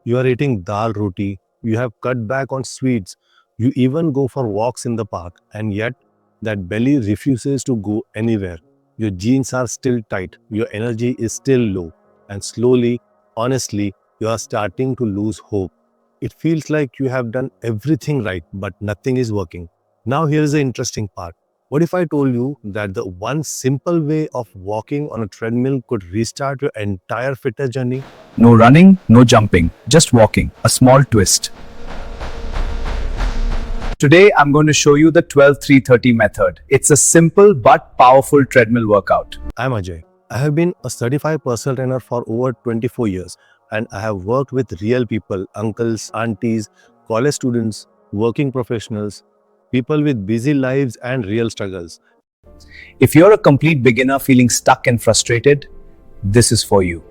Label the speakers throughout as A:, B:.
A: You are eating dal-roti, you have cut back on sweets, you even go for walks in the park, and yet that belly refuses to go anywhere. Your jeans are still tight, your energy is still low, and slowly, honestly, you are starting to lose hope. It feels like you have done everything right, but nothing is working. Now, here is the interesting part. What if I told you that the one simple way of walking on a treadmill could restart your entire fitness journey?
B: No running, no jumping, just walking, a small twist. Today I'm going to show you the 12-3-30 method. It's a simple but powerful treadmill workout.
A: I'm Ajay. I have been a certified personal trainer for over 24 years and I have worked with real people, uncles, aunties, college students, working professionals, people with busy lives and real struggles.
B: If you're a complete beginner feeling stuck and frustrated, this is for you.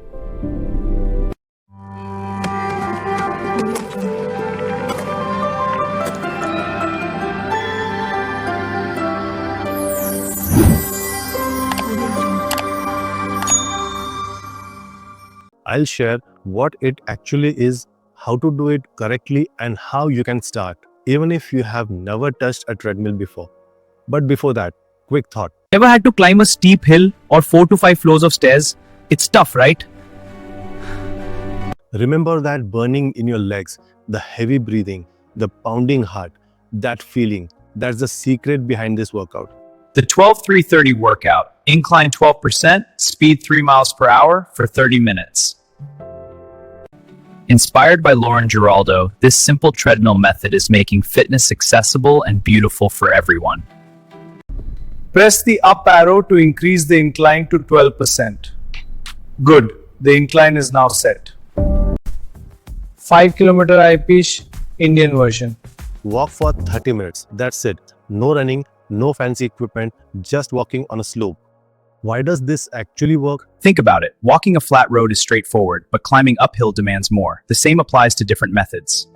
A: I'll share what it actually is, how to do it correctly, and how you can start, even if you have never touched a treadmill before. But before that, quick thought.
B: Ever had to climb a steep hill or 4 to 5 floors of stairs? It's tough, right?
A: Remember that burning in your legs, the heavy breathing, the pounding heart, that feeling. That's the secret behind this workout.
B: The 12-3-30 workout. Incline 12%, speed 3 miles per hour for 30 minutes. Inspired by Lauren Giraldo, this simple treadmill method is making fitness accessible and beautiful for everyone.
C: Press the up arrow to increase the incline to 12%. Good, the incline is now set. 5 km high pitch, Indian version.
A: Walk for 30 minutes. That's it. No running, no fancy equipment, just walking on a slope. Why does this actually work?
B: Think about it. Walking a flat road is straightforward, but climbing uphill demands more. The same applies to different methods.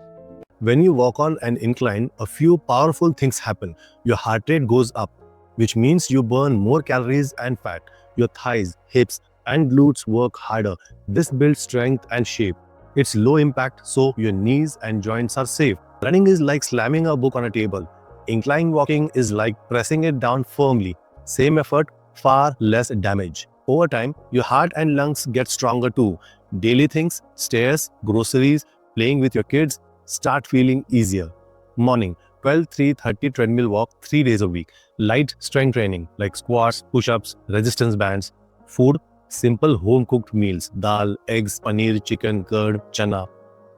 A: When you walk on an incline, a few powerful things happen. Your heart rate goes up, which means you burn more calories and fat. Your thighs, hips, and glutes work harder. This builds strength and shape. It's low impact, so your knees and joints are safe. Running is like slamming a book on a table. Incline walking is like pressing it down firmly. Same effort, far less damage. Over time, your heart and lungs get stronger too. Daily things, stairs, groceries, playing with your kids start feeling easier. Morning, 12-3-30 treadmill walk 3 days a week. Light strength training like squats, push-ups, resistance bands. Food, simple home-cooked meals. Dal, eggs, paneer, chicken, curd, chana.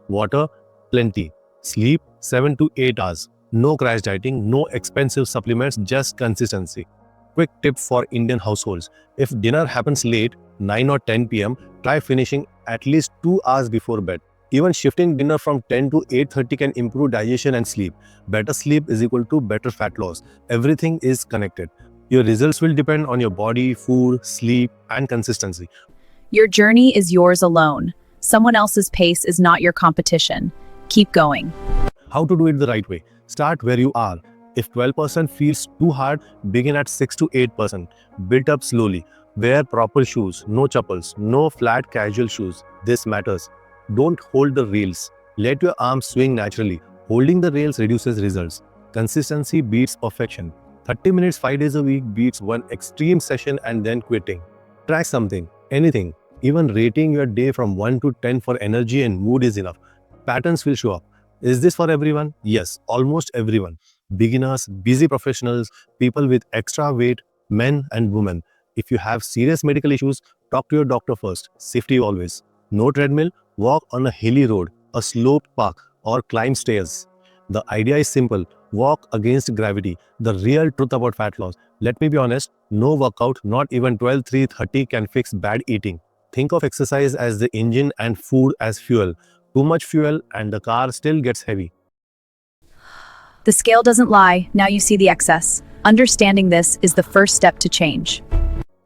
A: Water, plenty. Sleep, 7 to 8 hours. No crash dieting, no expensive supplements, just consistency. Quick tip for Indian households. If dinner happens late, 9 or 10 p.m., try finishing at least 2 hours before bed. Even shifting dinner from 10 to 8:30 can improve digestion and sleep. Better sleep is equal to better fat loss. Everything is connected. Your results will depend on your body, food, sleep, and consistency.
D: Your journey is yours alone. Someone else's pace is not your competition. Keep going.
A: How to do it the right way? Start where you are. If 12% feels too hard, begin at 6 to 8%. Build up slowly. Wear proper shoes, no chappals, no flat casual shoes. This matters. Don't hold the rails. Let your arms swing naturally. Holding the rails reduces results. Consistency beats perfection. 30 minutes 5 days a week beats one extreme session and then quitting. Try something, anything. Even rating your day from 1 to 10 for energy and mood is enough. Patterns will show up. Is this for everyone? Yes, almost everyone. Beginners, busy professionals, people with extra weight, men and women. If you have serious medical issues, talk to your doctor first. Safety always. No treadmill, walk on a hilly road, a sloped park, or climb stairs. The idea is simple. Walk against gravity. The real truth about fat loss. Let me be honest, no workout, not even 12-3-30 can fix bad eating. Think of exercise as the engine and food as fuel. Too much fuel and the car still gets heavy.
D: The scale doesn't lie. Now you see the excess. Understanding this is the first step to change.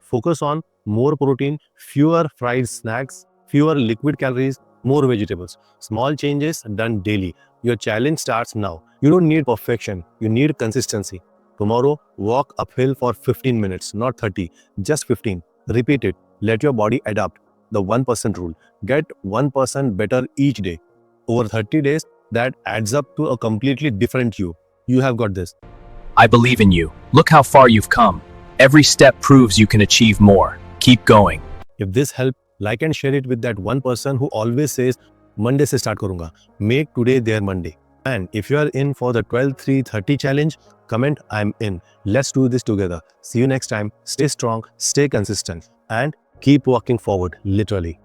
A: Focus on more protein, fewer fried snacks, fewer liquid calories, more vegetables. Small changes done daily. Your challenge starts now. You don't need perfection. You need consistency. Tomorrow, walk uphill for 15 minutes, not 30, just 15. Repeat it. Let your body adapt. The 1% rule. Get 1% better each day. over 30 days, that adds up to a completely different you. You have got this.
B: I believe in you. Look how far you've come. Every step proves you can achieve more. Keep going.
A: If this helped, like and share it with that one person who always says, Monday se start karunga. Make today their Monday. And if you are in for the 12-3-30 challenge, comment I'm in. Let's do this together. See you next time. Stay strong, stay consistent, and keep walking forward, literally.